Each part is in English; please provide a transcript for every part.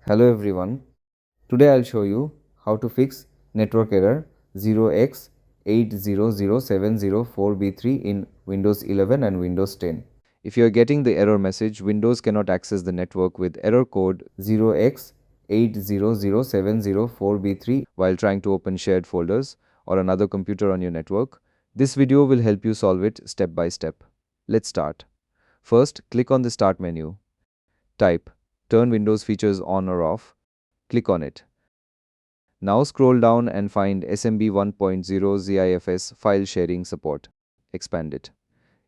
Hello everyone. Today I'll show you how to fix network error 0x800704b3 in Windows 11 and Windows 10. If you are getting the error message, Windows cannot access the network with error code 0x800704b3 while trying to open shared folders or another computer on your network, this video will help you solve it step by step. Let's start. First, click on the Start menu. Type Turn Windows features on or off. Click on it. Now scroll down and find SMB 1.0 CIFS file sharing support. Expand it.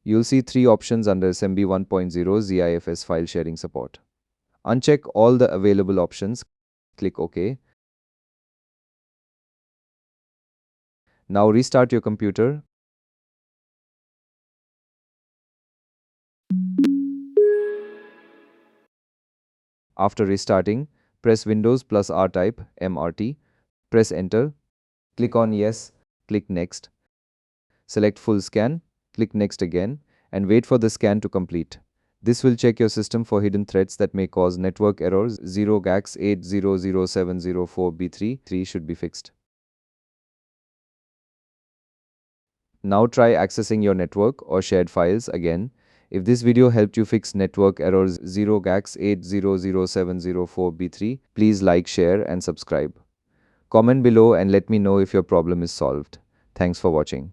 You'll see three options under SMB 1.0 CIFS file sharing support. Uncheck all the available options. Click OK. Now restart your computer. After restarting, press Windows plus R type MRT. Press Enter. Click on Yes. Click Next. Select Full Scan. Click Next again and wait for the scan to complete. This will check your system for hidden threats that may cause network errors. 0x800704b3 should be fixed. Now try accessing your network or shared files again. If this video helped you fix network errors 0x800704b3, please like, share and subscribe. Comment below and let me know if your problem is solved. Thanks for watching.